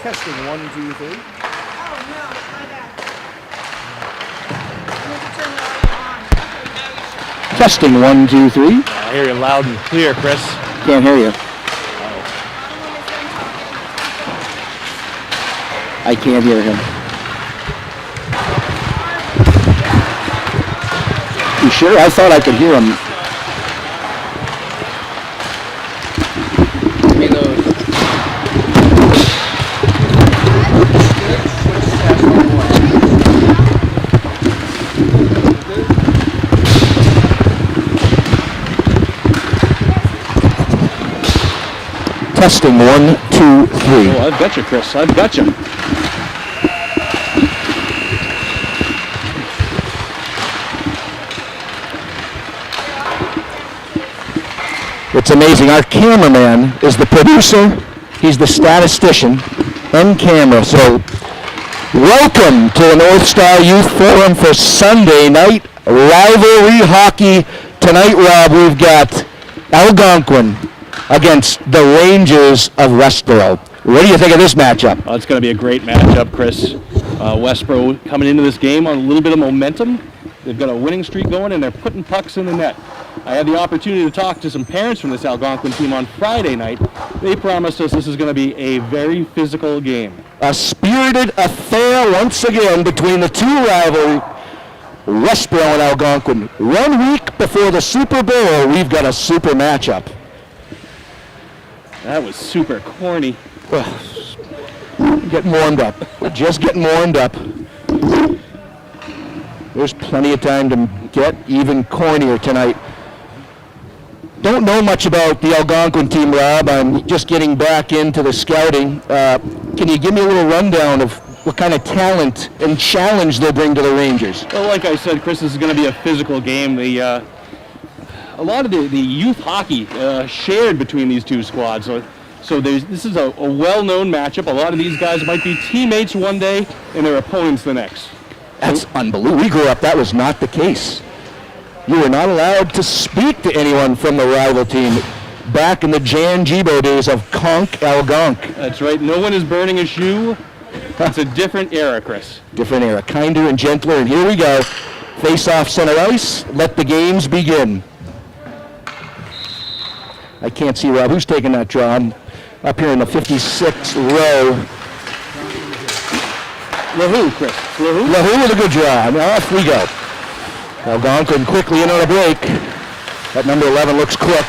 Testing 1, 2, 3. Oh, no, my bad. You have to turn the audio on. Okay, now you should. Testing 1, 2, 3. I hear you loud and clear, Chris. Can't hear you. Bottom one is them talking. I can't hear him. You sure? I thought I could hear him. Testing 1, 2, 3. Oh, I've got you, Chris. I've got you. It's amazing. Our cameraman is the producer. He's the statistician and camera. So welcome to the North Star Youth Forum for Sunday night rivalry hockey. Tonight, Rob, we've got Algonquin against the Rangers of Westborough. What do you think of this matchup? It's going to be a great matchup, Chris. Westborough coming into this game on a little bit of momentum. They've got a winning streak going, and they're putting pucks in the net. I had the opportunity to talk to some parents from this Algonquin team on Friday night. They promised us this is going to be a very physical game. A spirited affair once again between the two rivalry, Westborough and Algonquin. 1 week before the Super Bowl, we've got a super matchup. That was super corny. Getting warmed up. Just getting warmed up. There's plenty of time to get even cornier tonight. Don't know much about the Algonquin team, Rob. I'm just getting back into the scouting. Can you give me a little rundown of what kind of talent and challenge they'll bring to the Rangers? Well, like I said, Chris, this is going to be a physical game. A lot of the youth hockey shared between these two squads. So this is a well-known matchup. A lot of these guys might be teammates one day and their opponents the next. That's unbelievable. We grew up, that was not the case. You were not allowed to speak to anyone from the rival team back in the Jan Gibo days of Conk Algonk. That's right. No one is burning a shoe. It's a different era, Chris. Different era. Kinder and gentler. And here we go. Face off center ice. Let the games begin. I can't see Rob. Who's taking that draw? I'm up here in the 56th row. LaHoo, Chris. LaHoo? LaHoo with a good draw. And off we go. Algonquin quickly in on a break. That number 11 looks quick.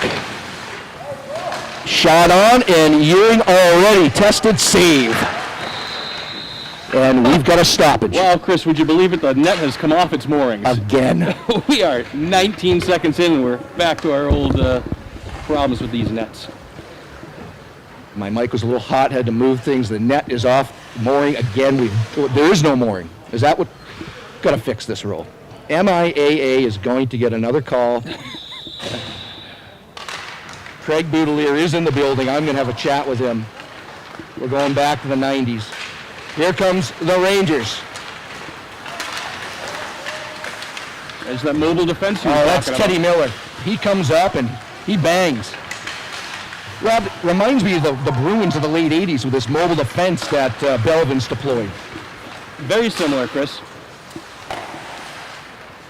Shot on, and Ewing already tested save. And we've got a stoppage. Wow, Chris, would you believe it? The net has come off its moorings. Again. We are 19 seconds in, and we're back to our old problems with these nets. My mic was a little hot, had to move things. The net is off. Mooring again. There is no mooring. Is that what? Got to fix this rule. MIAA is going to get another call. Craig Boudelier is in the building. I'm going to have a chat with him. We're going back to the 90s. Here comes the Rangers. There's that mobile defense. That's Teddy Miller. He comes up and he bangs. Rob, reminds me of the Bruins of the late 80s with this mobile defense that Belvin's deployed. Very similar, Chris.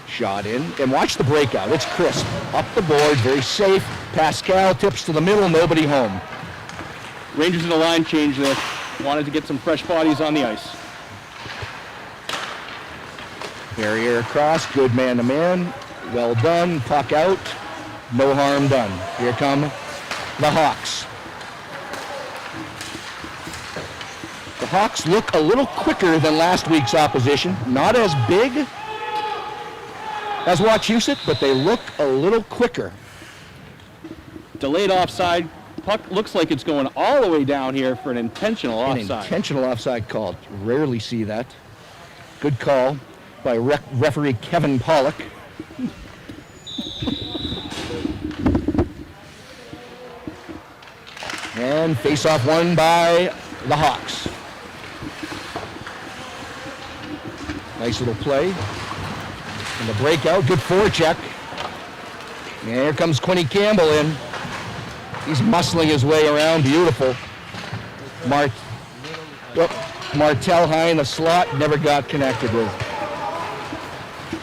Shot in, and watch the breakout. It's crisp. Up the board, very safe. Pascal tips to the middle, nobody home. Rangers in a line change there. Wanted to get some fresh bodies on the ice. Barrier across, good man-to-man. Well done, puck out. No harm done. Here come the Hawks. The Hawks look a little quicker than last week's opposition. Not as big as Wachusett, but they look a little quicker. Delayed offside. Puck looks like it's going all the way down here for an intentional offside. An intentional offside call. Rarely see that. Good call by referee Kevin Pollock. And face-off won by the Hawks. Nice little play. And the breakout, good forecheck. And here comes Quinny Campbell in. He's muscling his way around, beautiful. Well, Martell high in the slot, never got connected with.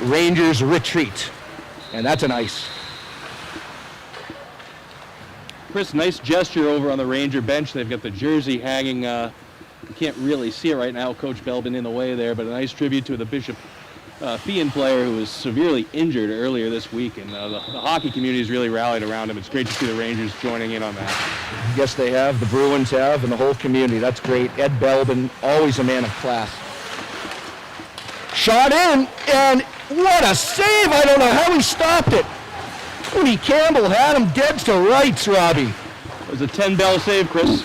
Rangers retreat. And that's an ice. Chris, nice gesture over on the Ranger bench. They've got the jersey hanging. You can't really see it right now. Coach Belbin in the way there, but a nice tribute to the Bishop Fian player who was severely injured earlier this week, and the hockey community has really rallied around him. It's great to see the Rangers joining in on that. Yes, they have. The Bruins have, and the whole community. That's great. Ed Belbin, always a man of class. Shot in, and what a save! I don't know how he stopped it. Cody Campbell had him dead to rights, Robbie. It was a 10-bell save, Chris.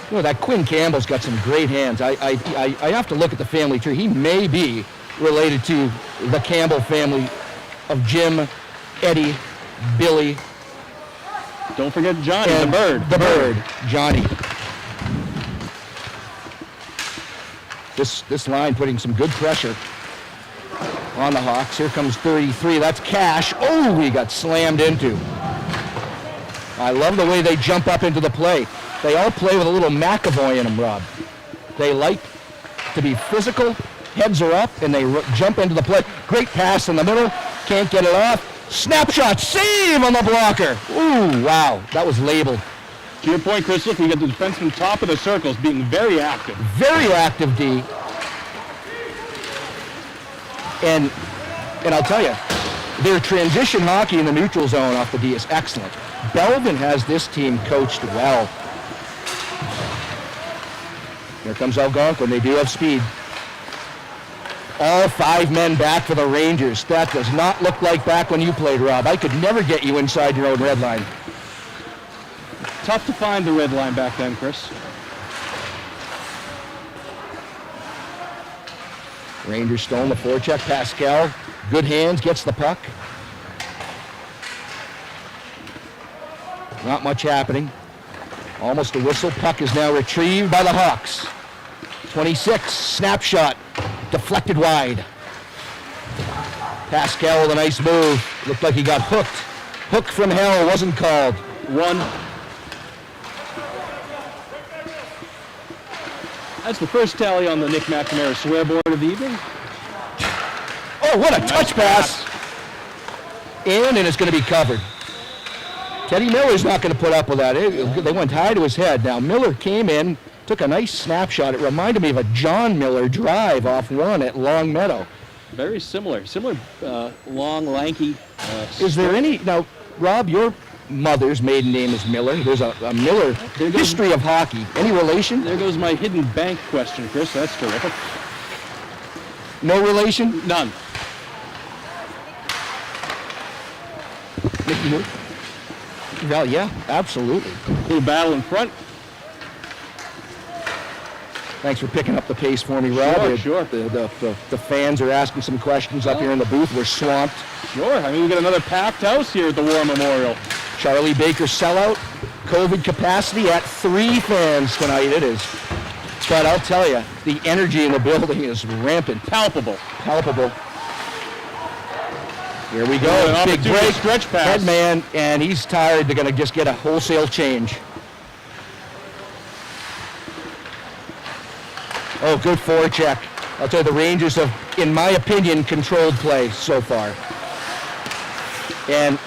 You know, that Quinn Campbell's got some great hands. I have to look at the family tree. He may be related to the Campbell family of Jim, Eddie, Billy. Don't forget Johnny, and the bird. The bird, Johnny. This line putting some good pressure on the Hawks. Here comes 33. That's Cash. Oh, he got slammed into. I love the way they jump up into the play. They all play with a little McAvoy in them, Rob. They like to be physical, heads are up, and they jump into the play. Great pass in the middle, can't get it off. Snapshot, save on the blocker. Ooh, wow, that was labeled. To your point, Chris, look, we got the defenseman top of the circles being very active. Very active, D. And I'll tell you, their transition hockey in the neutral zone off the D is excellent. Belvin has this team coached well. Here comes Algonquin. They do have speed. All 5 men back for the Rangers. That does not look like back when you played, Rob. I could never get you inside your own red line. Tough to find the red line back then, Chris. Rangers stolen the forecheck. Pascal, good hands, gets the puck. Not much happening. Almost a whistle. Puck is now retrieved by the Hawks. 26, snapshot, deflected wide. Pascal with a nice move. Looked like he got hooked. Hook from hell wasn't called. 1. That's the first tally on the Nick McNamara swearboard of the evening. Oh, what a touch pass. And it's going to be covered. Teddy Miller's not going to put up with that. They went high to his head. Now, Miller came in, took a nice snapshot. It reminded me of a John Miller drive off one at Long Meadow. Very similar. Long, lanky. Is there any... Now, Rob, your mother's maiden name is Miller. There's a Miller history of hockey. Any relation? There goes my hidden bank question, Chris. That's terrific. No relation? None. Mickey who? Well, yeah, absolutely. Little battle in front. Thanks for picking up the pace for me, Rob. Sure. The fans are asking some questions up here in the booth. We're swamped. Sure. I mean, we got another packed house here at the War Memorial. Charlie Baker sellout. COVID capacity at 3 fans tonight it is. But I'll tell you, the energy in the building is rampant. Palpable. Here we go. An Big opportunity break. stretch pass. Headman, and he's tired. They're going to just get a wholesale change. Oh, good forecheck. I'll tell you, the Rangers have, in my opinion, controlled play so far. And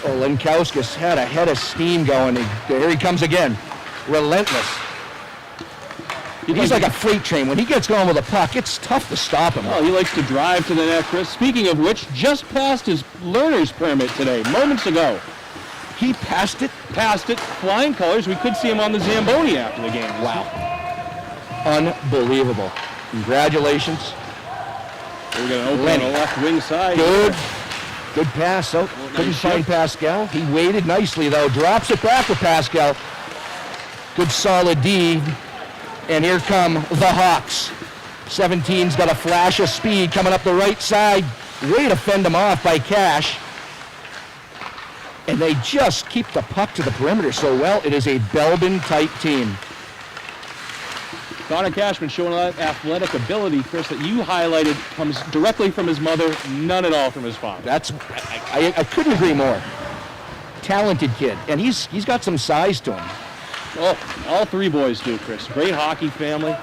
Lenkauskas had a head of steam going. Here he comes again. Relentless. He's like a freight train. When he gets going with a puck, it's tough to stop him. Oh, he likes to drive to the net, Chris. Speaking of which, just passed his learner's permit today, moments ago. He passed it? Passed it, flying colors. We could see him on the Zamboni after the game. Wow. Unbelievable. Congratulations. We're going to open on the left wing side. Good pass. Oh, couldn't find Pascal. He waited nicely, though. Drops it back to Pascal. Good solid D. And here come the Hawks. 17's got a flash of speed coming up the right side. Way to fend him off by Cash. And they just keep the puck to the perimeter so well. It is a Belbin-type team. Connor Cashman showing that athletic ability, Chris, that you highlighted comes directly from his mother, none at all from his father. I couldn't agree more. talented kid, and he's got some size to him. Oh, all three boys do, Chris. Great hockey family.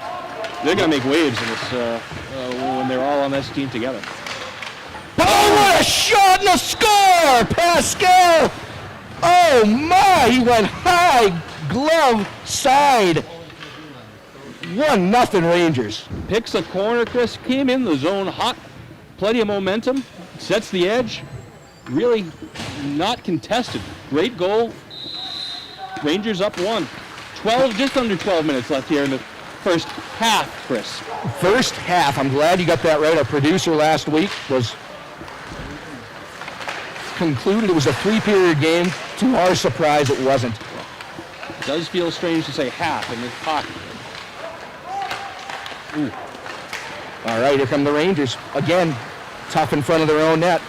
They're going to make waves in this when they're all on this team together. Oh, what a shot and a score! Pascal! Oh, my! He went high, glove, side. 1-0 Rangers. Picks a corner, Chris. Came in the zone hot. Plenty of momentum. Sets the edge. Really not contested. Great goal. Rangers up 1. Just under 12 minutes left here in the first half, Chris. First half. I'm glad you got that right. Our producer last week was concluded it was a 3-period game. To our surprise, it wasn't. It does feel strange to say half in this hockey. Ooh. All right, here come the Rangers. Again, tough in front of their own net.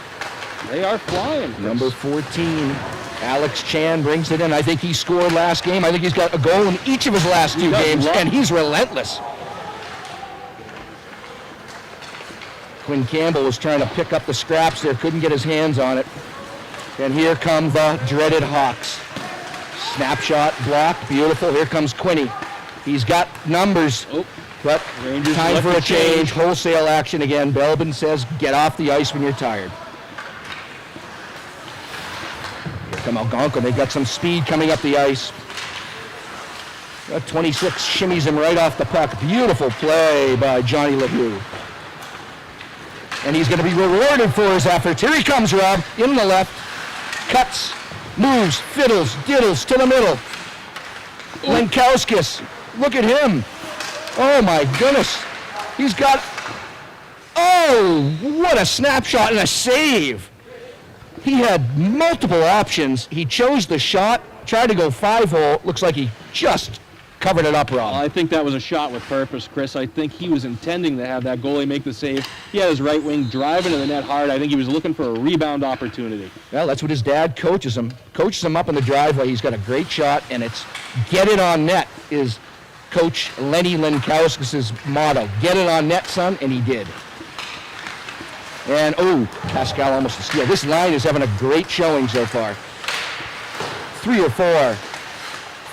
They are flying, Chris. Number 14, Alex Chan brings it in. I think he scored last game. I think he's got a goal in each of his last 2 games, and he's relentless. Quinn Campbell was trying to pick up the scraps there, couldn't get his hands on it. And here come the dreaded Hawks. Snapshot, block, beautiful. Here comes Quinny. He's got numbers. Oh. But Rangers time for a change. change. Wholesale action again. Belbin says, get off the ice when you're tired. Here come Algonquin. They've got some speed coming up the ice. 26 shimmies him right off the puck. Beautiful play by Johnny LeHue. And he's going to be rewarded for his efforts. Here he comes, Rob, in the left. Cuts, moves, fiddles, diddles to the middle. Lenkowskis, look at him. Oh my goodness. He's got, oh, what a snapshot and a save. He had multiple options. He chose the shot, tried to go 5-hole. Looks like he just covered it up, Rob. I think that was a shot with purpose, Chris. I think he was intending to have that goalie make the save. He had his right wing driving to the net hard. I think he was looking for a rebound opportunity. Well, that's what his dad coaches him. Coaches him up in the driveway. He's got a great shot, and it's get it on net is Coach Lenny Lenkowskis' motto. Get it on net, son, and he did. And, oh, Pascal almost a steal. This line is having a great showing so far. 3 or 4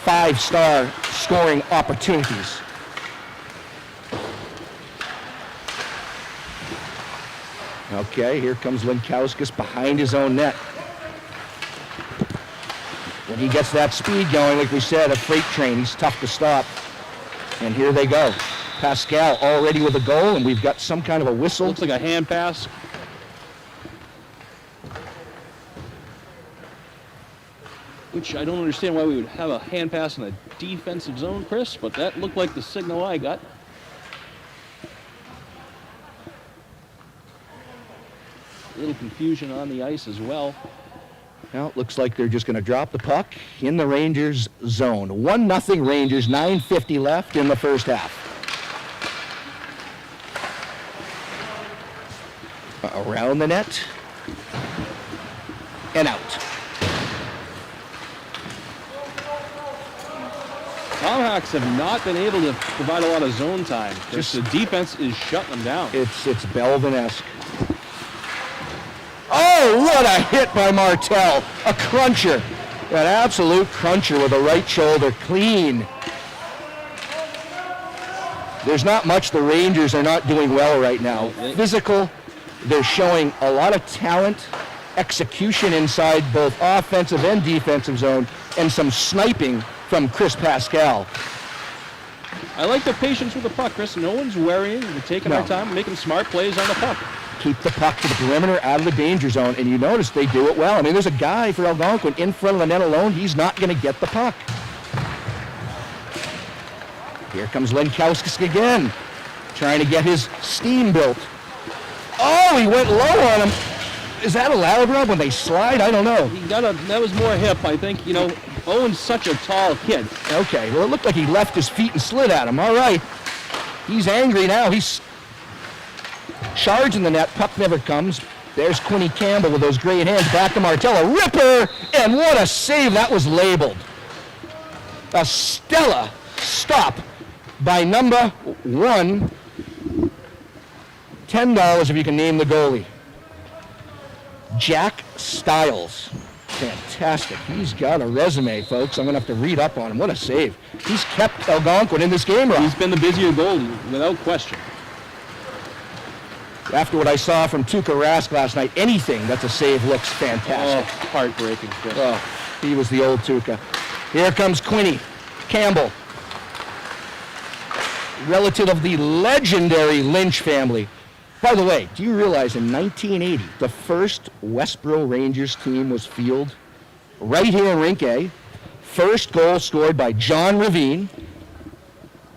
5-star scoring opportunities. Okay, here comes Lenkowskis behind his own net. When he gets that speed going, like we said, a freight train, he's tough to stop. And here they go. Pascal already with a goal, and we've got some kind of a whistle. Looks like a hand pass. Which I don't understand why we would have a hand pass in the defensive zone, Chris, but that looked like the signal I got. A little confusion on the ice as well. Well, it looks like they're just going to drop the puck in the Rangers zone. 1-0 Rangers, 9:50 left in the first half. Around the net. And out. Tomahawks have not been able to provide a lot of zone time. Just the defense is shutting them down. It's Belvin-esque. Oh, what a hit by Martel. A cruncher. An absolute cruncher with a right shoulder. Clean. There's not much the Rangers are not doing well right now. Physical. They're showing a lot of talent, execution inside both offensive and defensive zone, and some sniping from Chris Pascal. I like the patience with the puck, Chris. No one's worrying. We're taking our time, making smart plays on the puck. Keep the puck to the perimeter, out of the danger zone, and you notice they do it well. I mean, there's a guy for Algonquin in front of the net alone. He's not going to get the puck. Here comes Lenkowskis again, trying to get his steam built. Oh, he went low on him. Is that allowed, Rob, when they slide? I don't know. That was more hip, I think. You know, Owen's such a tall kid. Okay, well, it looked like he left his feet and slid at him. All right. He's angry now. He's charging the net. Puck never comes. There's Quinny Campbell with those great hands. Back to Martel. A ripper! And what a save that was labeled. A stellar stop by number 1. $10 if you can name the goalie. Jack Stiles. Fantastic. He's got a resume, folks. I'm going to have to read up on him. What a save. He's kept Algonquin in this game, Rob. He's been the busier goalie, without question. After what I saw from Tuukka Rask last night, anything that's a save looks fantastic. Oh, heartbreaking, Chris. Oh, he was the old Tuukka. Here comes Quinny Campbell, relative of the legendary Lynch family. By the way, do you realize in 1980, the first Westborough Rangers team was fielded right here in Rink A. First goal scored by John Ravine,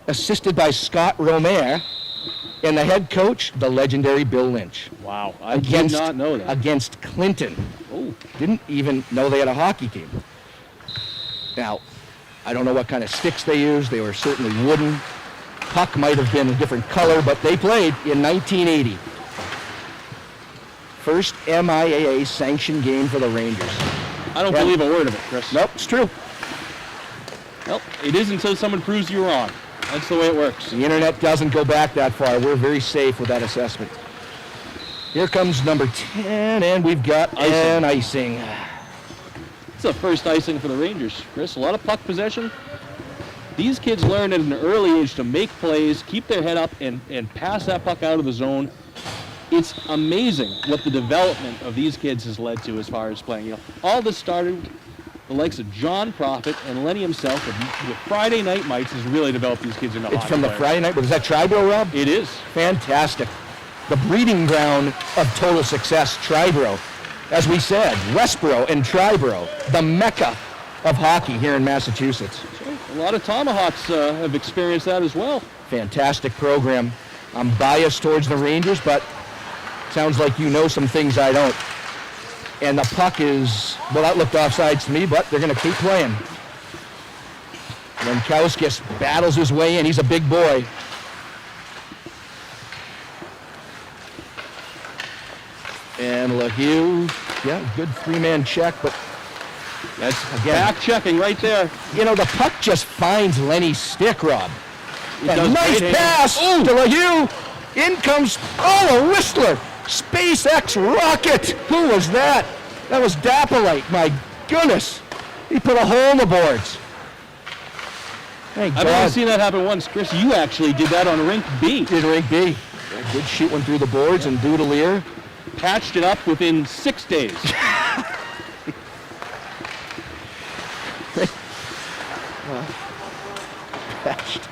assisted by Scott Romer, and the head coach, the legendary Bill Lynch. Wow, I did not know that. Against Clinton. Oh, Didn't even know they had a hockey team. Now, I don't know what kind of sticks they used. They were certainly wooden. Puck might have been a different color, but they played in 1980. First MIAA sanctioned game for the Rangers. I don't believe a word of it, Chris. Nope, it's true. Nope, it is until someone proves you wrong. That's the way it works. The internet doesn't go back that far. We're very safe with that assessment. Here comes number 10, and we've got an icing. It's the first icing for the Rangers, Chris. A lot of puck possession. These kids learn at an early age to make plays, keep their head up, and pass that puck out of the zone. It's amazing what the development of these kids has led to as far as playing. You know, all this started with the likes of John Prophet and Lenny himself with Friday Night Mites has really developed these kids into It's hockey from the players. Friday night. Was that Triborough, Rob? It is. Fantastic. The breeding ground of total success, Triborough. As we said, Westborough and Triborough, the mecca of hockey here in Massachusetts. A lot of Tomahawks have experienced that as well. Fantastic program. I'm biased towards the Rangers, but sounds like you know some things I don't. And the puck is, well, that looked offsides to me, but they're going to keep playing. Lenkowskis battles his way in. He's a big boy. And LaHue, yeah, good three-man check, but That's again, back checking right there. you know, the puck just finds Lenny's stick, Rob. It A does nice great pass handling. to LaHue. In comes, a Whistler. SpaceX rocket. Who was that? That was Dapolite. My goodness. He put a hole in the boards. Thank I've only God. seen that happen once. Chris, you actually did that on Rink B. Did Rink B. Good shoot one through the boards and Doodleier. Patched it up within 6 days. Patched.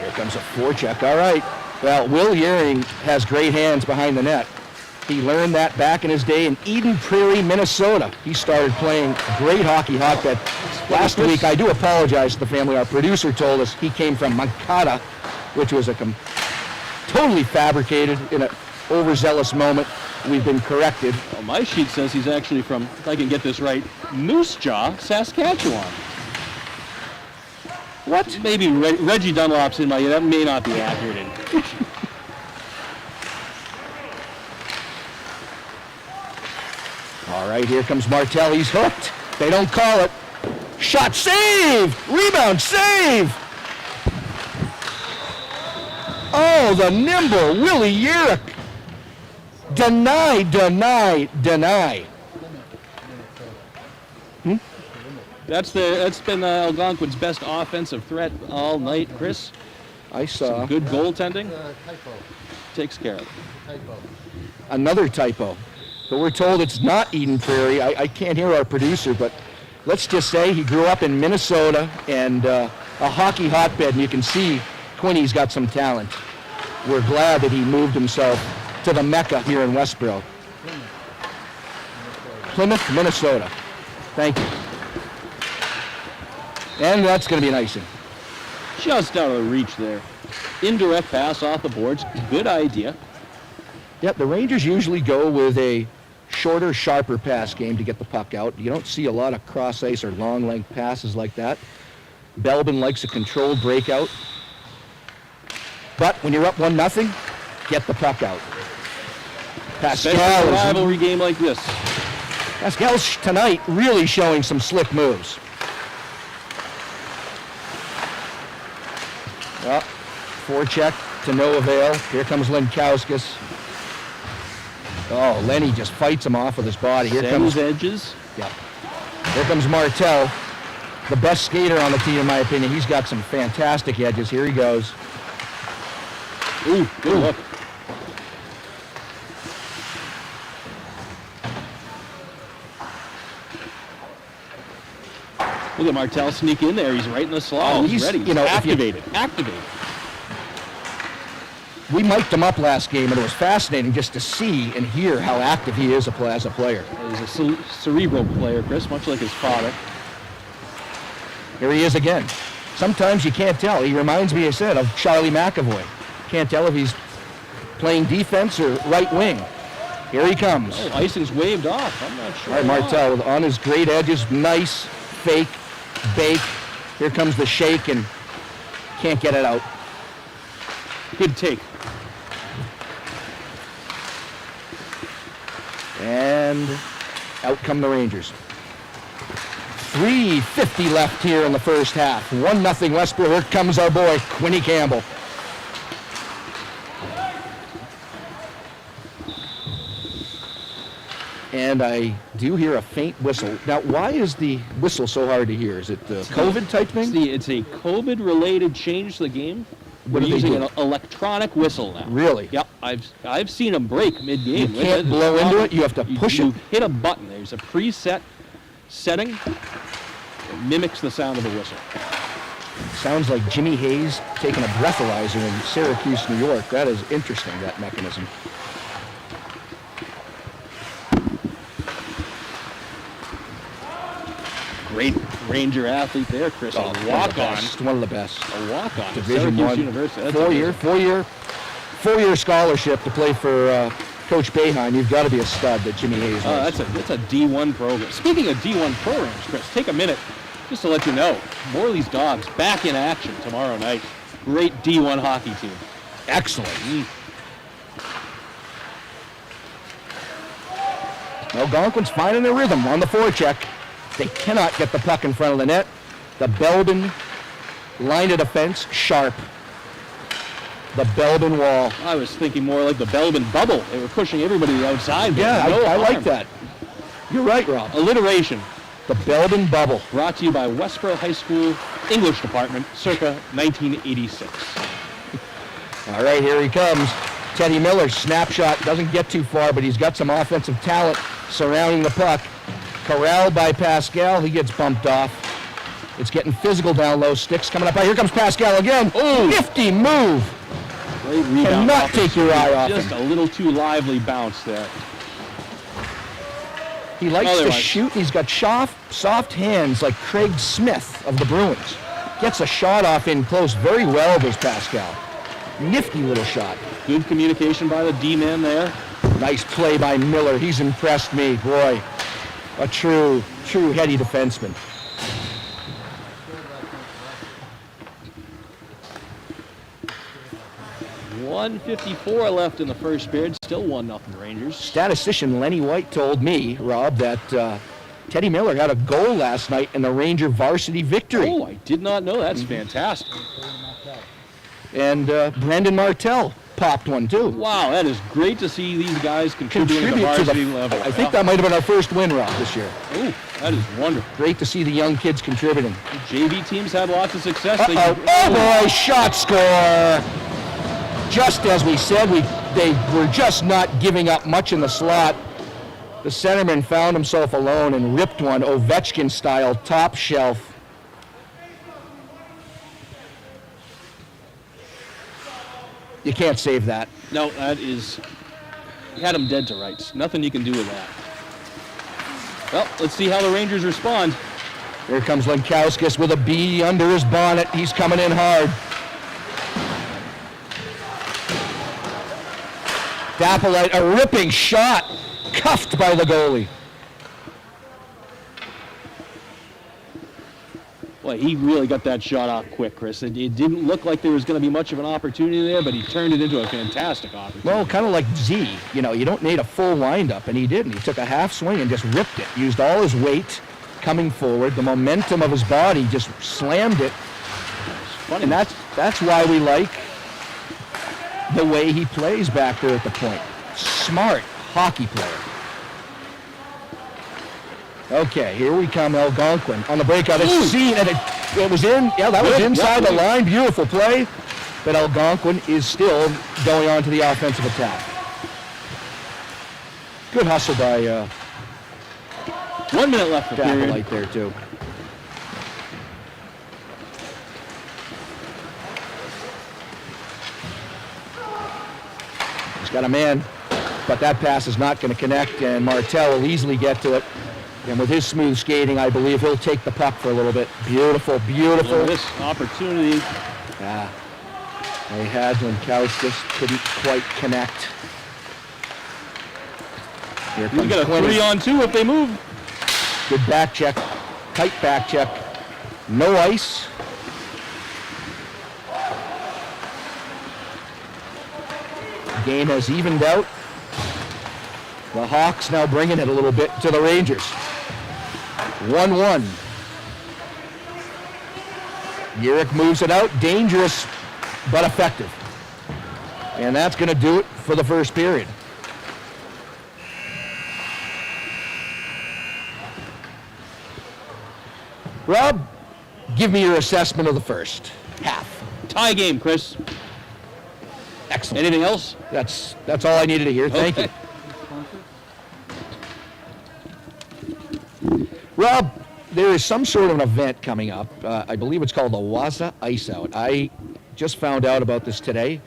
Here comes a forecheck. All right. Well, Will Yering has great hands behind the net. He learned that back in his day in Eden Prairie, Minnesota. He started playing great hockey hotbed. Last week, I do apologize to the family. Our producer told us he came from Mankata, which was a totally fabricated in an overzealous moment. We've been corrected. Well, my sheet says he's actually from, if I can get this right, Moose Jaw, Saskatchewan. What? Maybe Reggie Dunlop's in my, that may not be accurate. All right, here comes Martell. He's hooked. They don't call it. Shot, save! Rebound, save! Oh, the nimble Willie Yerrick. Deny, deny, deny. That's been Algonquin's best offensive threat all night, Chris. I saw Good goaltending. Takes care of it. another typo. But we're told it's not Eden Prairie. I can't hear our producer, but let's just say he grew up in Minnesota and a hockey hotbed, and you can see Quinny's got some talent. We're glad that he moved himself to the Mecca here in Westborough. Plymouth, Minnesota. Thank you. And that's going to be an icing. Just out of the reach there. Indirect pass off the boards. Good idea. Yep, the Rangers usually go with a shorter, sharper pass game to get the puck out. You don't see a lot of cross-ice or long-length passes like that. Belbin likes a controlled breakout. But when you're up 1-0, get the puck out. Especially in a rivalry game like this. Pascal's tonight really showing some slick moves. Well, forecheck to no avail. Here comes Lenkowskis. Oh, Lenny just fights him off with his body. Here Sends comes edges. Yeah. Here comes Martell, the best skater on the team in my opinion. He's got some fantastic edges. Here he goes. Ooh, good look. Look at Martell sneak in there. He's right in the slot. Oh, he's ready. you know, if you- activated. We mic'd him up last game, and it was fascinating just to see and hear how active he is as a player. He's a cerebral player, Chris, much like his father. Here he is again. Sometimes you can't tell. He reminds me, I said, of Charlie McAvoy. Can't tell if he's playing defense or right wing. Here he comes. Oh, icing's waved off. I'm not sure. All right, Martell on his great edges. Nice, fake, bake. Here comes the shake, and can't get it out. Good take. And out come the Rangers. 3:50 left here in the first half. 1-0 Westborough. Here comes our boy, Quinny Campbell. And I do hear a faint whistle. Now, why is the whistle so hard to hear? Is it the COVID type thing? It's a COVID-related change to the game. What We're do they using do? an electronic whistle now. Really? Yep, I've seen them break mid-game. You can't blow into it, you have to push it. You hit a button. There's a preset setting that mimics the sound of a whistle. Sounds like Jimmy Hayes taking a breathalyzer in Syracuse, New York. That is interesting, that mechanism. Great Ranger athlete there, Chris. A walk-on. One of the best. A walk-on. Division Syracuse I. University. That's Four-year scholarship to play for Coach Boeheim. You've got to be a stud that Jimmy Hayes was. That's a D1 program. Speaking of D1 programs, Chris, take a minute just to let you know, Morley's Dogs back in action tomorrow night. Great D1 hockey team. Excellent. Algonquin's finding their rhythm on the forecheck. They cannot get the puck in front of the net. The Belbin line of defense, sharp. The Belbin wall. I was thinking more like the Belbin bubble. They were pushing everybody to the outside. but Yeah, no I like harm. that. You're right, Rob. Alliteration. The Belbin bubble. Brought to you by Westborough High School English Department, circa 1986. All right, here he comes. Teddy Miller, snapshot, doesn't get too far, but he's got some offensive talent surrounding the puck. Corralled by Pascal, he gets bumped off. It's getting physical down low. Sticks coming up. Here comes Pascal again. Oh. Nifty move. Great rebound. Cannot off take the your screen. eye off Just him. a little too lively bounce there. He likes to Otherwise. shoot. He's got soft hands like Craig Smith of the Bruins. Gets a shot off in close very well, does Pascal. Nifty little shot. Good communication by the D-man there. Nice play by Miller. He's impressed me. Boy, a true heady defenseman. .154 left in the first period. Still 1-0 Rangers. Statistician Lenny White told me, Rob, that Teddy Miller had a goal last night in the Ranger varsity victory. Oh, I did not know. That's fantastic. And Brandon Martell popped one too. Wow, that is great to see these guys contributing at the Contribute to varsity level. I think that might have been our first win, Rob, this year. Oh, that is wonderful. Great to see the young kids contributing. JV teams had lots of success. Oh boy, shot score! Just as we said, they were just not giving up much in the slot. The centerman found himself alone and ripped one Ovechkin style, top shelf. You can't save that. No, that is... You had them dead to rights. Nothing you can do with that. Well, let's see how the Rangers respond. Here comes Lenkowskis with a B under his bonnet. He's coming in hard. Dapplite, a ripping shot, cuffed by the goalie. Boy, he really got that shot off quick, Chris. It didn't look like there was going to be much of an opportunity there, but he turned it into a fantastic opportunity. Well, kind of like Z, you don't need a full windup, and he didn't. He took a half swing and just ripped it. Used all his weight coming forward. The momentum of his body just slammed it. Funny. And that's why we like the way he plays back there at the point. Smart, hockey player. Okay, here we come, Algonquin on the breakout. It's seen, and it was in. Yeah, that was inside the line. Beautiful play, but Algonquin is still going on to the offensive attack. Good hustle by 1 minute left for the period. Dapolite there too. He's got a man, but that pass is not going to connect, and Martel will easily get to it. And with his smooth skating, I believe he'll take the puck for a little bit. Beautiful, beautiful. Well, this opportunity. Yeah, they had when Couch just couldn't quite connect. Here We comes got a Quinn. 3-on-2 if they move. Good back check, tight back check. No ice. The game has evened out. The Hawks now bringing it a little bit to the Rangers. 1-1. Yerrick moves it out. Dangerous, but effective. And that's going to do it for the first period. Rob, give me your assessment of the first half. Tie game, Chris. Excellent. Anything else? That's all I needed to hear. Thank you. Rob, there is some sort of an event coming up. I believe it's called the Waza Ice Out. I just found out about this today.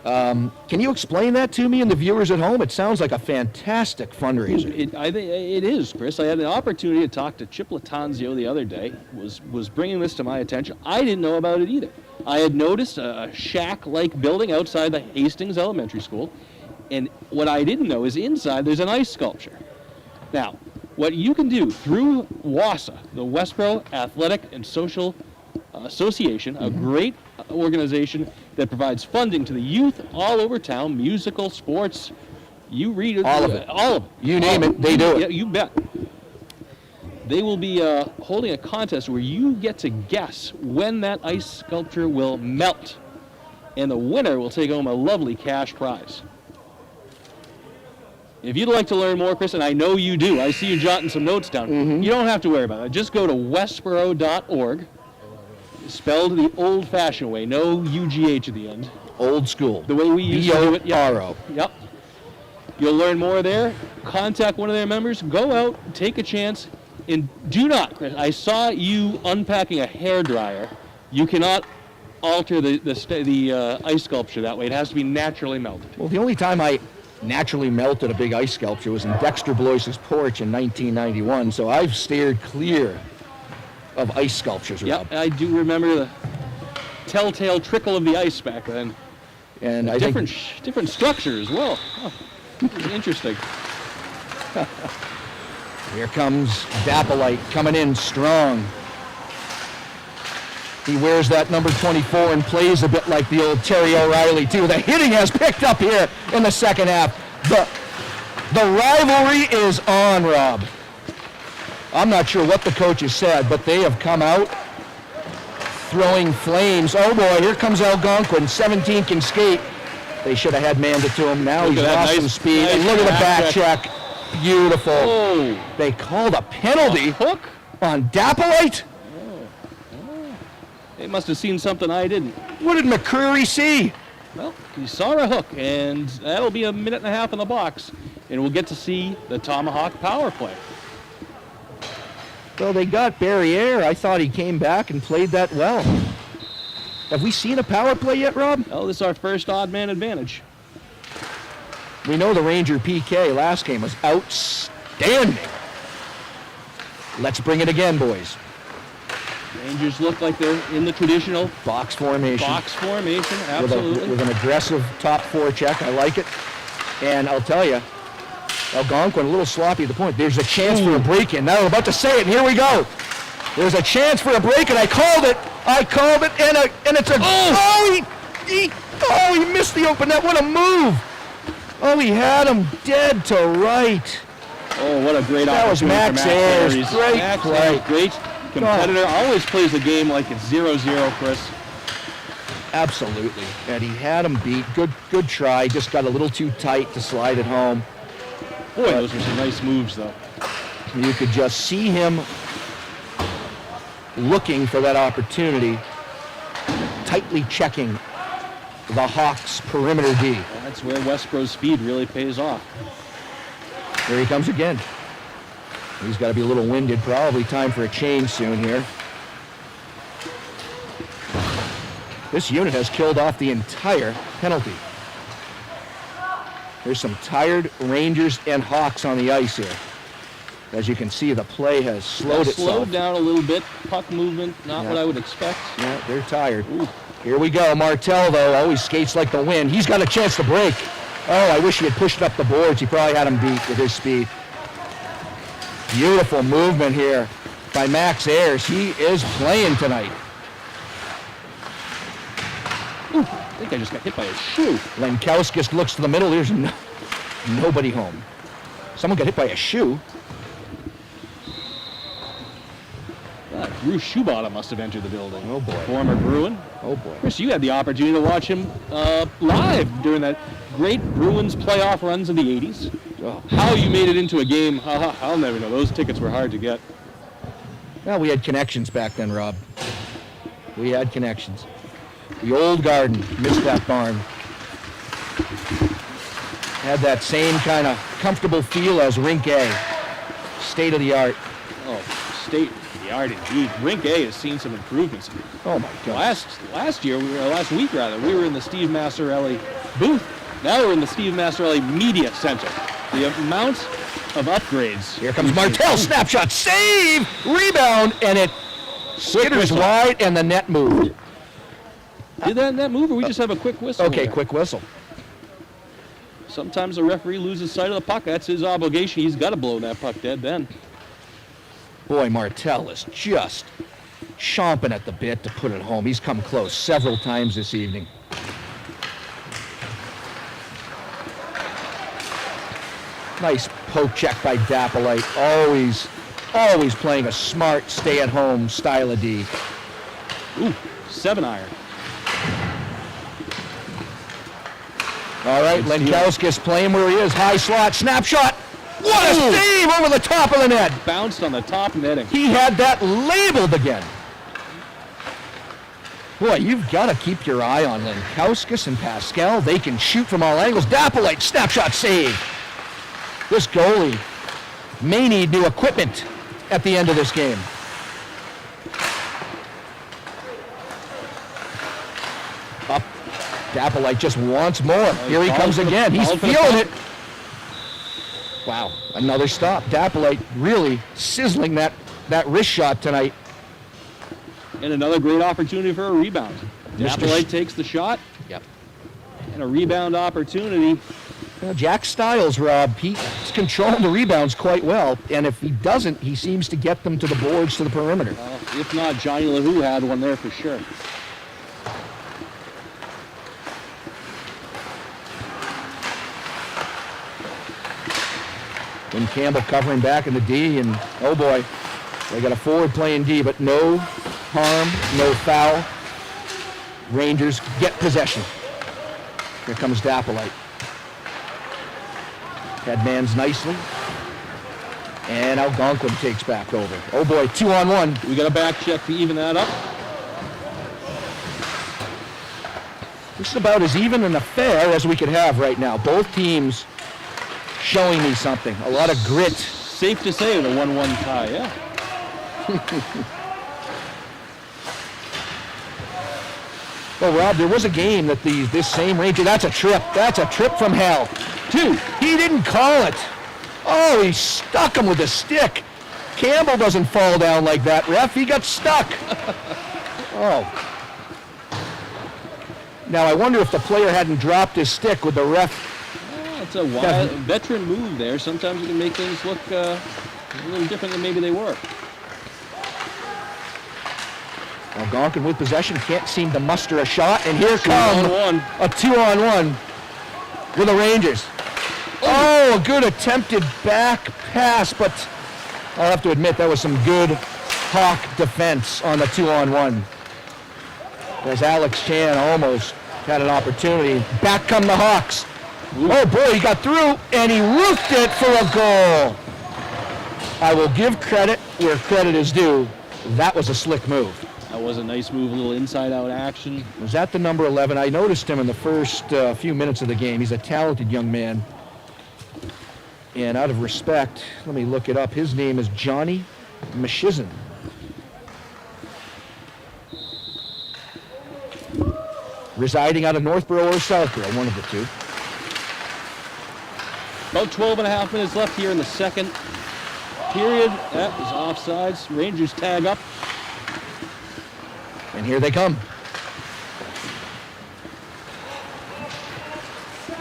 Can you explain that to me and the viewers at home? It sounds like a fantastic fundraiser. I think it is, Chris. I had an opportunity to talk to Chip Latanzio the other day. Was bringing this to my attention. I didn't know about it either. I had noticed a shack-like building outside the Hastings Elementary School, and what I didn't know is inside there's an ice sculpture. Now, what you can do through WASA, the Westborough Athletic and Social Association, a great organization that provides funding to the youth all over town, musical, sports, you read it. All of it. All of it. You name it, they do it. Yeah, you bet. They will be holding a contest where you get to guess when that ice sculpture will melt. And the winner will take home a lovely cash prize. If you'd like to learn more, Chris, and I know you do, I see you jotting some notes down. You don't have to worry about it. Just go to westborough.org, spelled the old-fashioned way, no UGH at the end. Old school. The way we used to do it. B-O-R-O. Yep. You'll learn more there. Contact one of their members. Go out, take a chance, and do not, Chris. I saw you unpacking a hairdryer. You cannot alter the ice sculpture that way. It has to be naturally melted. Well, the only time I naturally melted a big ice sculpture was in Dexter Blois's porch in 1991, so I've steered clear of ice sculptures, Rob. Yep, I do remember the telltale trickle of the ice back then. And I Different think different structure as well. Oh, interesting. here comes Dapolite coming in strong. He wears that number 24 and plays a bit like the old Terry O'Reilly, too. The hitting has picked up here in the second half. The rivalry is on, Rob. I'm not sure what the coaches said, but they have come out throwing flames. Oh, boy, here comes Algonquin. 17 can skate. They should have had manned it to him. Now he's lost some speed. And look at the back check. Beautiful. Oh. They called a penalty Hook? on Dapolite. They must have seen something I didn't. What did McCreary see? Well, he saw a hook, and that'll be a minute and a half in the box, and we'll get to see the Tomahawk power play. Well, they got Barriere. I thought he came back and played that well. Have we seen a power play yet, Rob? Well, this is our first odd man advantage. We know the Ranger PK last game was outstanding. Let's bring it again, boys. Rangers look like they're in the traditional Box formation. box formation, absolutely. With an aggressive top four check. I like it. And I'll tell you, Algonquin a little sloppy at the point. There's a chance for a break-in. Now I'm about to say it, and here we go. There's a chance for a break-in. I called it, and it's a... Oh, he missed the open net. What a move. Oh, he had him dead to right. Oh, what a great That was opportunity Max for Ayers. Ayers. Great Max play. Ayers, great competitor. Always plays the game like it's 0-0, Chris. Absolutely. And he had him beat. Good try. Just got a little too tight to slide it home. Boy, those were some nice moves, though. You could just see him looking for that opportunity, tightly checking the Hawks' perimeter D. That's where Westborough's speed really pays off. Here he comes again. He's got to be a little winded. Probably time for a change soon here. This unit has killed off the entire penalty. There's some tired Rangers and Hawks on the ice here. As you can see, the play has slowed itself. Slowed down a little bit. Puck movement, not what I would expect. Yeah, they're tired. Ooh. Here we go. Martell, though, always skates like the wind. He's got a chance to break. Oh, I wish he had pushed up the boards. He probably had him beat with his speed. Beautiful movement here by Max Ayers. He is playing tonight. Ooh, I think I just got hit by a shoe. Lenkowskis looks to the middle. There's nobody home. Someone got hit by a shoe. Bruce Schubauer must have entered the building. Oh, boy. Former Bruin. Oh, boy. Chris, you had the opportunity to watch him live during that great Bruins playoff runs in the 80s. Oh. How you made it into a game, I'll never know. Those tickets were hard to get. Well, we had connections back then, Rob. We had connections. The old Garden, missed that barn. Had that same kind of comfortable feel as Rink A. State of the art. Oh, state of the art indeed. Rink A has seen some improvements. Oh my God. Last week we were in the Steve Massarelli booth. Now we're in the Steve Massarelli Media Center. The amount of upgrades. Here comes Martell, snapshot, save, rebound, and it skitters wide, and the net moved. Did that net move, or we just have a quick whistle? Okay, there? quick whistle. Sometimes the referee loses sight of the puck. That's his obligation. He's got to blow that puck dead then. Boy, Martell is just chomping at the bit to put it home. He's come close several times this evening. Nice poke check by Dapolite. Always playing a smart, stay-at-home style of D. Ooh, 7-iron. All right, Lenkowskis playing where he is. High slot, snapshot. What a save over the top of the net. Bounced on the top netting. He had that labeled again. Boy, you've got to keep your eye on Lenkowskis and Pascal. They can shoot from all angles. Dapolite, snapshot save. This goalie may need new equipment at the end of this game. Up. Dapolite just wants more. Here he comes again. He's feeling it. Wow, another stop. Dapolite really sizzling that wrist shot tonight. And another great opportunity for a rebound. Dapolite takes the shot. Yep. And a rebound opportunity. Well, Jack Stiles, Rob, he's controlling the rebounds quite well, and if he doesn't, he seems to get them to the boards, to the perimeter. If not, Johnny LaHoo had one there for sure. And Campbell covering back in the D, and oh boy, they got a forward playing D, but no harm, no foul. Rangers get possession. Here comes Dapolite. Headmans nicely. And Algonquin takes back over. Oh boy, 2-on-1. We got a back check to even that up. This is about as even an affair as we could have right now. Both teams showing me something. A lot of grit. Safe to say the 1-1 tie, yeah. Well, Rob, there was a game that this same Ranger, that's a trip from hell. 2, he didn't call it. Oh, he stuck him with a stick. Campbell doesn't fall down like that, ref. He got stuck. Oh. Now, I wonder if the player hadn't dropped his stick with the ref. Oh, it's a wild, veteran move there. Sometimes you can make things look a little different than maybe they were. Algonquin with possession, can't seem to muster a shot, and here comes a 2-on-1 with the Rangers. Oh, a good attempted back pass, but I'll have to admit that was some good Hawk defense on the 2-on-1. As Alex Chan almost had an opportunity. Back come the Hawks. Oh boy, he got through and he roofed it for a goal. I will give credit where credit is due. That was a slick move. That was a nice move, a little inside-out action. Was that the number 11? I noticed him in the first few minutes of the game. He's a talented young man. And out of respect, let me look it up. His name is Johnny Mashizin. Residing out of Northborough or Southborough, one of the two. About 12 and a half minutes left here in the second period. That is offsides. Rangers tag up. And here they come.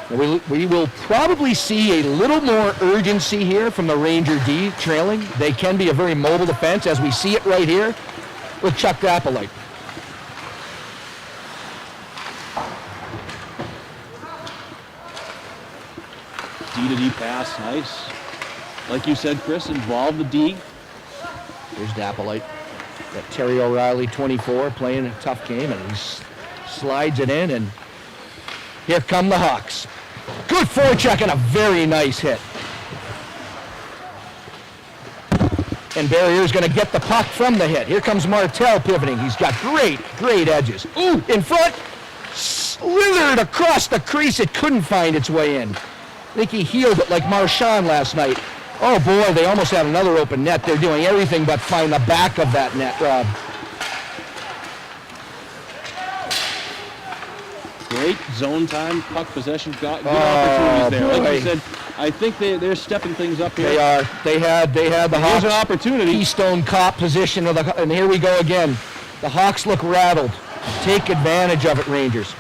We will probably see a little more urgency here from the Ranger D trailing. They can be a very mobile defense, as we see it right here with Chuck Dappolite. D-to-D pass, nice. Like you said, Chris, involve the D. Here's Dappolite. Got Terry O'Reilly, 24, playing a tough game, and he slides it in, and here come the Hawks. Good forecheck and a very nice hit. And Barrier's going to get the puck from the hit. Here comes Martel pivoting. He's got great edges. Ooh, in front, slithered across the crease. It couldn't find its way in. I think he healed it like Marchand last night. Oh boy, they almost had another open net. They're doing everything but find the back of that net, Rob. Great zone time, puck possession, got good opportunities there. Boy. Like you said, I think they're stepping things up here. They are. They had the Hawks. Here's an opportunity. Keystone cop position, and here we go again. The Hawks look rattled. Take advantage of it, Rangers.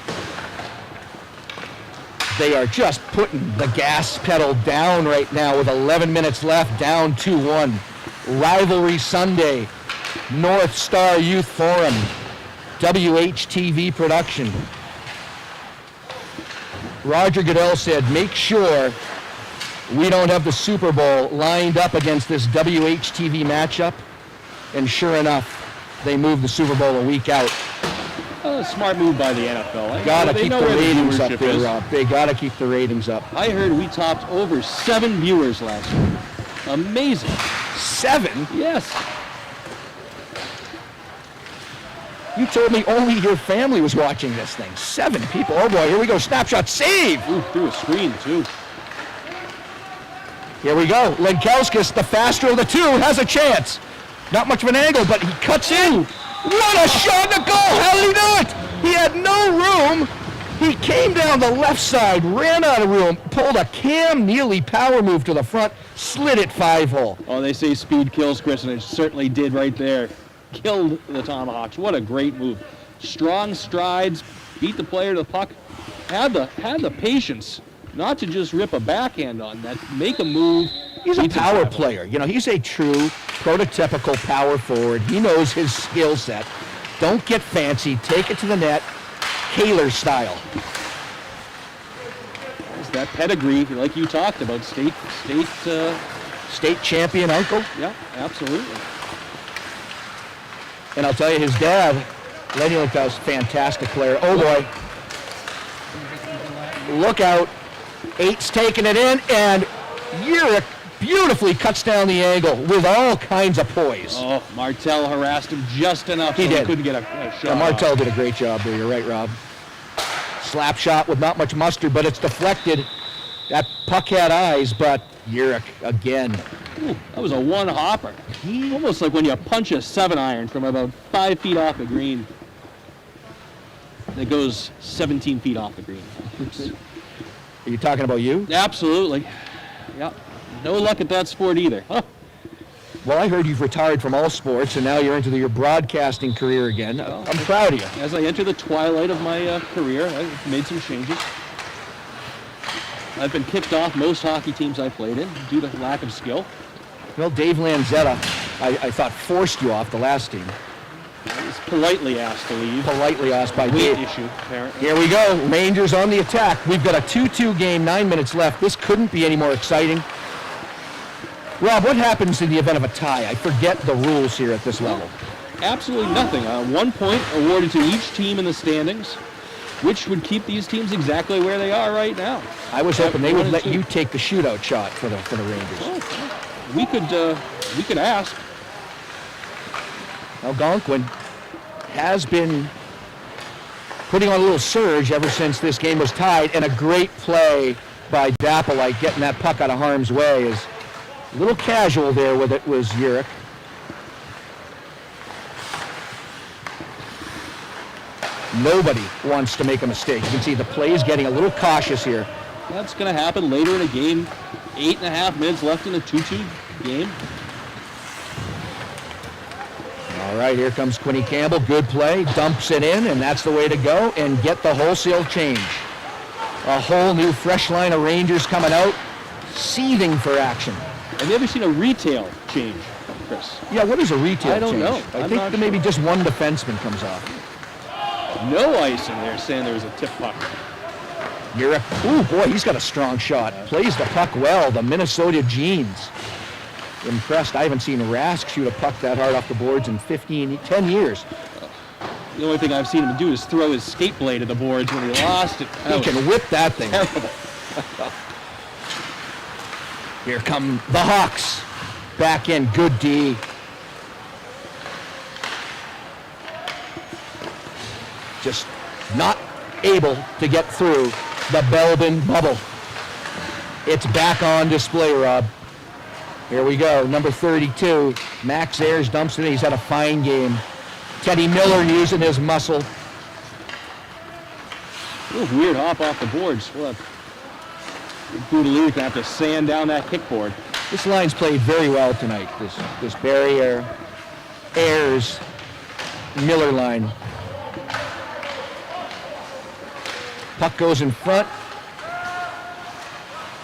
They are just putting the gas pedal down right now with 11 minutes left, down 2-1. Rivalry Sunday, North Star Youth Forum, WHTV production. Roger Goodell said, make sure we don't have the Super Bowl lined up against this WHTV matchup. And sure enough, they moved the Super Bowl a week out. Smart move by the NFL. Gotta keep the ratings up viewership there, is. Rob. They gotta keep the ratings up. I heard we topped over 7 viewers last year. Amazing. 7? Yes. You told me only your family was watching this thing. 7 people. Oh boy, here we go. Snapshot save. Ooh, through a screen too. Here we go. Lenkowskis, the faster of the two, has a chance. Not much of an angle, but he cuts in. What a shot to goal! How did he do it? He had no room. He came down the left side, ran out of room, pulled a Cam Neely power move to the front, slid it 5-hole. Oh, they say speed kills, Chris, and it certainly did right there. Killed the Tomahawks. What a great move. Strong strides, beat the player to the puck. Had the patience not to just rip a backhand on that, make a move. He's a power player. You know, he's a true prototypical power forward. He knows his skill set. Don't get fancy. Take it to the net, Kaler style. It's that pedigree, like you talked about, state champion uncle. Yeah, absolutely. And I'll tell you, his dad, Lenny Linkow's fantastic player. Oh boy. Look out. 8's taking it in, and Urich beautifully cuts down the angle with all kinds of poise. Oh, Martel harassed him just enough He so did. he couldn't get a shot. Yeah, Martel did a great job there. You're right, Rob. Slap shot with not much mustard, but it's deflected. That puck had eyes, but Urich again. Ooh, that was a one-hopper. Almost like when you punch a 7-iron from about 5 feet off the green. It goes 17 feet off the green. Are you talking about you? Absolutely. Yeah. No luck at that sport either. Huh. Well, I heard you've retired from all sports, and now you're into your broadcasting career again. Well, I'm proud of you. As I enter the twilight of my career, I've made some changes. I've been kicked off most hockey teams I played in due to lack of skill. Well, Dave Lanzetta, I thought, forced you off the last team. I was politely asked to leave. Politely asked by Weight Dave. issue, apparently. Here we go. Rangers on the attack. We've got a 2-2 game, 9 minutes left. This couldn't be any more exciting. Rob, what happens in the event of a tie? I forget the rules here at this level. Absolutely nothing. 1 point awarded to each team in the standings. which would keep these teams exactly where they are right now. I was hoping they would 1 and let 2. you take the shootout shot for the Rangers. Oh, we could ask. Algonquin has been putting on a little surge ever since this game was tied, and a great play by Dappolite getting that puck out of harm's way. Is a little casual there with it was Urich. Nobody wants to make a mistake. You can see the play is getting a little cautious here. That's going to happen later in a game. 8.5 minutes left in a 2-2 game. All right, here comes Quinny Campbell. Good play. Dumps it in, and that's the way to go and get the wholesale change. A whole new fresh line of Rangers coming out, seething for action. Have you ever seen a retail change, Chris? Yeah, what is a retail I don't change? know. I I'm think not that maybe just one defenseman comes off. No ice in there saying there was a tip puck. Ooh, boy, he's got a strong shot. Plays the puck well, the Minnesota Jeans. Impressed. I haven't seen Rask shoot a puck that hard off the boards in 10 years. The only thing I've seen him do is throw his skate blade at the boards when he lost it. He can whip that thing. Terrible. Here come the Hawks. Back in, good D. Just not able to get through the Belbin bubble. It's back on display, Rob. Here we go, number 32. Max Ayers dumps it in. He's had a fine game. Teddy Miller using his muscle. Ooh, weird hop off the boards. Well, Boudelieu gonna have to sand down that kickboard. This line's played very well tonight. This Barrier, Ayers, Miller line. Puck goes in front.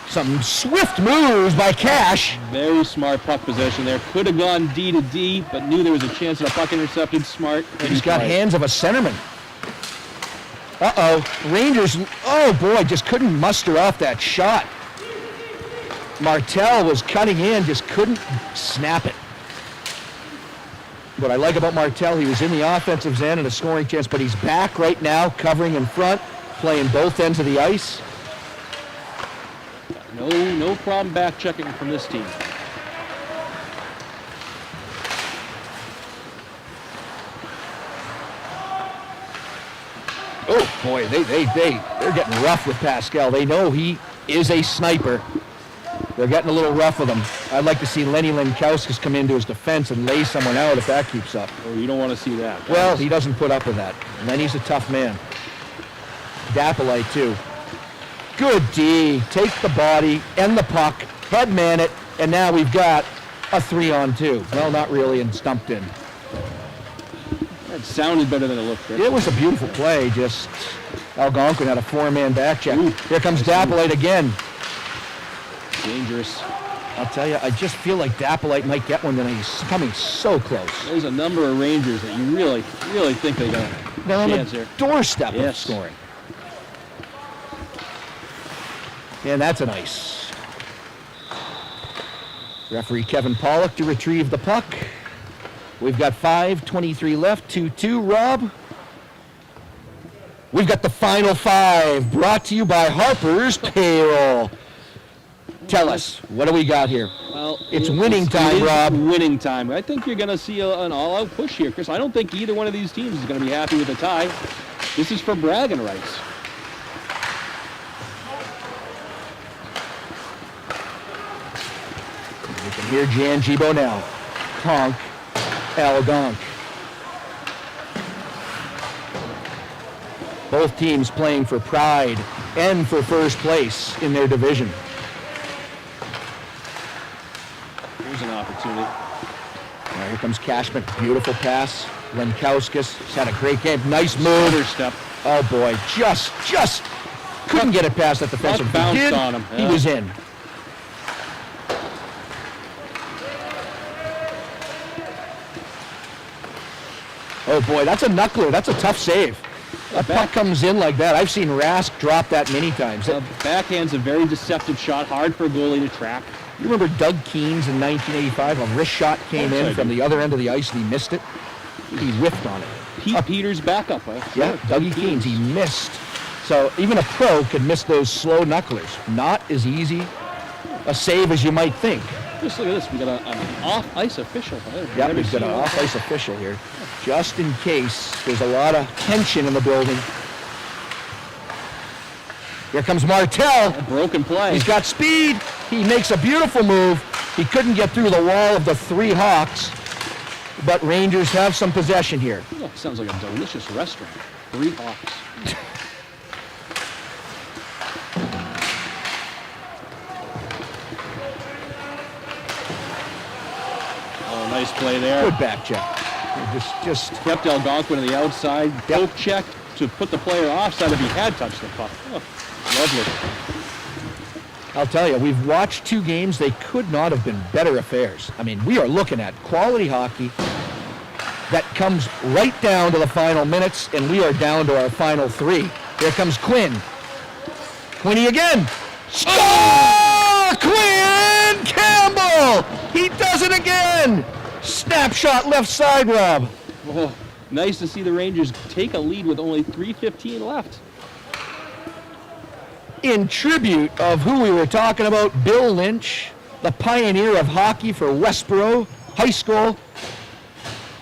Some swift moves by Cash. Very smart puck possession there. Could have gone D to D, but knew there was a chance of a puck intercepted. Smart. He's got hands of a centerman. Uh-oh. Rangers, oh boy, just couldn't muster off that shot. Martel was cutting in, just couldn't snap it. What I like about Martel, he was in the offensive end and a scoring chance, but he's back right now, covering in front, playing both ends of the ice. No problem back checking from this team. Oh boy, they're getting rough with Pascal. They know he is a sniper. They're getting a little rough with him. I'd like to see Lenny Lenkauskas come into his defense and lay someone out if that keeps up. Oh, you don't want to see that. Well, he doesn't put up with that. Lenny's a tough man. Dappolite too. Good D. Take the body, end the puck, headman it, and now we've got a 3-on-2. Well, not really, and stumped in. That sounded better than it looked. Chris. It was a beautiful play, just Algonquin had a 4-man back check. Ooh, Here comes Dappolite again. Dangerous. I'll tell you, I just feel like Dappolite might get one tonight. He's coming so close. There's a number of Rangers that you really think they got a They're on chance the here. doorstep of Yes. scoring. And that's an ice. Referee Kevin Pollock to retrieve the puck. We've got 5:23 left, 2-2, Rob. We've got the final five, brought to you by Harper's Payroll. Tell us, what do we got here? Well, It's winning time, it is Rob. Winning time. I think you're going to see an all-out push here, Chris. I don't think either one of these teams is going to be happy with a tie. This is for bragging rights. You can hear Jan Gibo now. Honk, Algonquin. Both teams playing for pride and for first place in their division. Here's an opportunity. All right, here comes Cashman. Beautiful pass. Lenkauskas has had a great game. Nice move. Other step. Oh boy, just couldn't get it past that defensive. Puck bounced He did, on him, He yeah. was in. Oh boy, that's a knuckler. That's a tough save. That puck comes in like that. I've seen Rask drop that many times. Backhand's a very deceptive shot, hard for a goalie to track. You remember Doug Keenes in 1985? A wrist shot came Of course I in from do. the other end of the ice and he missed it. He whiffed on it. Pete Peters backup. Huh? Yeah, Dougie Keynes, he missed. So even a pro could miss those slow knucklers. Not as easy a save as you might think. Just look at this. We got an off-ice official. Yeah, we've got an off-ice official here. Just in case there's a lot of tension in the building. Here comes Martel. Broken play. He's got speed. He makes a beautiful move. He couldn't get through the wall of the three Hawks, but Rangers have some possession here. Oh, sounds like a delicious restaurant. 3 Hawks. Oh, nice play there. Good back check. Just Kept Algonquin on the outside. Poke check to put the player offside if he had touched the puck. Oh, lovely. I'll tell you, we've watched 2 games. They could not have been better affairs. I mean, we are looking at quality hockey that comes right down to the final minutes, and we are down to our final 3. Here comes Quinn. Quinny again. Score! Quinn Campbell! He does it again! Snapshot left side, Rob. Oh, nice to see the Rangers take a lead with only 3:15 left. In tribute of who we were talking about, Bill Lynch, the pioneer of hockey for Westborough High School,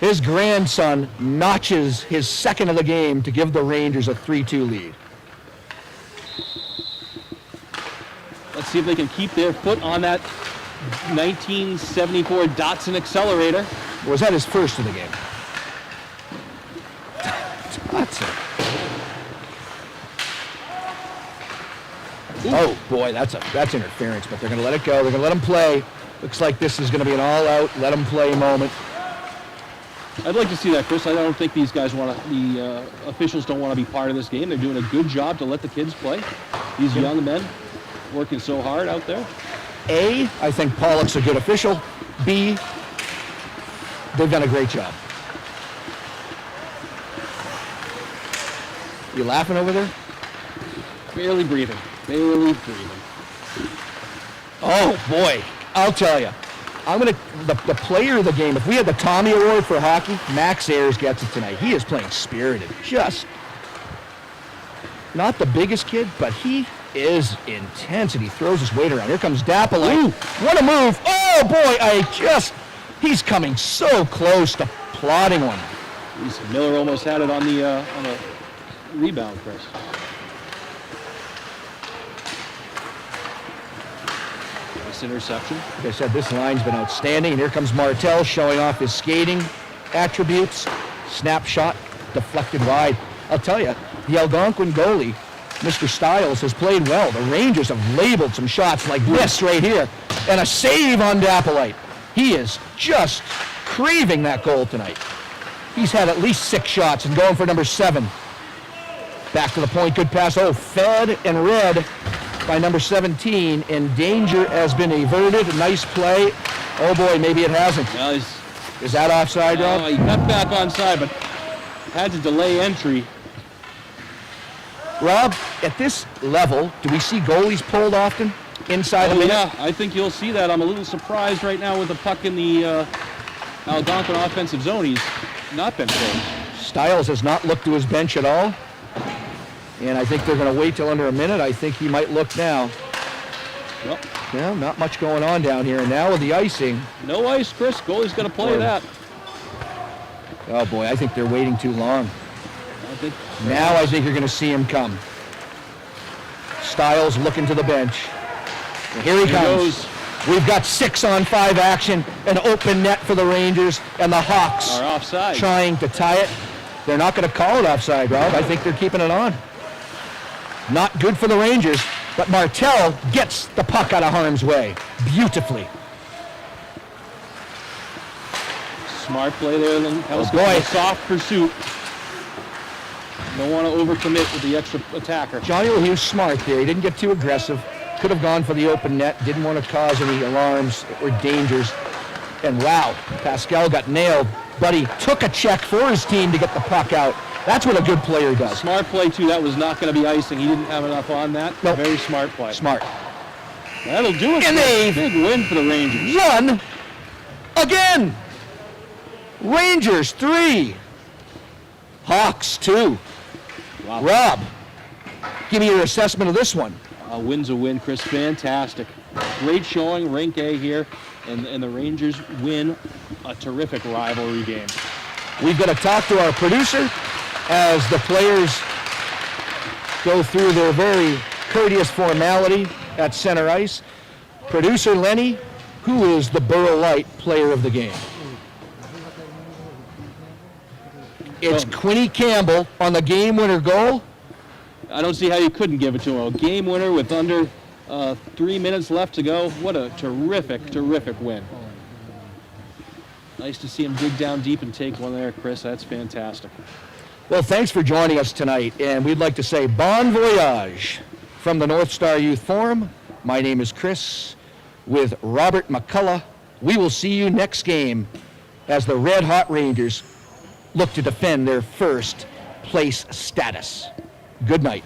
his grandson notches his second of the game to give the Rangers a 3-2 lead. Let's see if they can keep their foot on that 1974 Datsun accelerator. Was that his first of the game? Datsun. Oh boy, that's interference, but they're going to let it go. They're going to let him play. Looks like this is going to be an all-out, let him play moment. I'd like to see that, Chris. I don't think these guys want to, the officials don't want to be part of this game. They're doing a good job to let the kids play. These young men working so hard out there. A, I think Pollock's a good official. B, they've done a great job. You laughing over there? Barely breathing. Barely breathing. Oh boy, I'll tell you. The player of the game, if we had the Tommy Award for hockey, Max Ayers gets it tonight. He is playing spirited. Just not the biggest kid, but he is intense and he throws his weight around. Here comes Dapolite. What a move. Oh boy, he's coming so close to plotting one. Miller almost had it on the rebound, Chris. Nice interception. Like I said, this line's been outstanding. And here comes Martel showing off his skating attributes. Snapshot deflected wide. I'll tell you, the Algonquin goalie, Mr. Stiles, has played well. The Rangers have labeled some shots like this right here. And a save on Dapolite. He is just craving that goal tonight. He's had at least 6 shots and going for number 7. Back to the point, good pass. Oh, fed and read by number 17, and danger has been averted. A nice play. Oh boy, maybe it hasn't. Well, is that offside, Rob? He cut back onside, but had to delay entry. Rob, at this level, do we see goalies pulled often inside the minute? Yeah, I think you'll see that. I'm a little surprised right now with the puck in the Algonquin offensive zone. He's not been pulled. Stiles has not looked to his bench at all. And I think they're going to wait till under a minute. I think he might look now. Well, yeah, not much going on down here. And now with the icing. No ice, Chris. Goalie's going to play that. Oh, boy, I think they're waiting too long. Now I think you're going to see him come. Stiles looking to the bench. And here he comes. We've got 6-on-5 action, an open net for the Rangers, and the Hawks are offside, trying to tie it. They're not going to call it offside, Rob. I think they're keeping it on. Not good for the Rangers, but Martel gets the puck out of harm's way beautifully. Smart play there, then. That was boy. A soft pursuit. Don't want to overcommit with the extra attacker. Johnny O'Hughes smart there. He didn't get too aggressive. Could have gone for the open net. Didn't want to cause any alarms or dangers. And wow, Pascal got nailed. But he took a check for his team to get the puck out. That's what a good player does. Smart play, too. That was not going to be icing. He didn't have enough on that. Nope. Very smart play. Smart. That'll do it. And a big win for the Rangers. Run again. Rangers 3. Hawks 2. Wow. Rob, give me your assessment of this one. A win's a win, Chris. Fantastic. Great showing, rank A here, and the Rangers win a terrific rivalry game. We've got to talk to our producer as the players go through their very courteous formality at center ice. Producer Lenny, who is the Borough Light player of the game? It's Quinny Campbell on the game winner goal. I don't see how you couldn't give it to him. A game winner with under 3 minutes left to go. What a terrific, terrific win. Nice to see him dig down deep and take one there, Chris. That's fantastic. Well, thanks for joining us tonight, and we'd like to say bon voyage from the North Star Youth Forum. My name is Chris with Robert McCullough. We will see you next game as the Red Hot Rangers look to defend their first place status. Good night.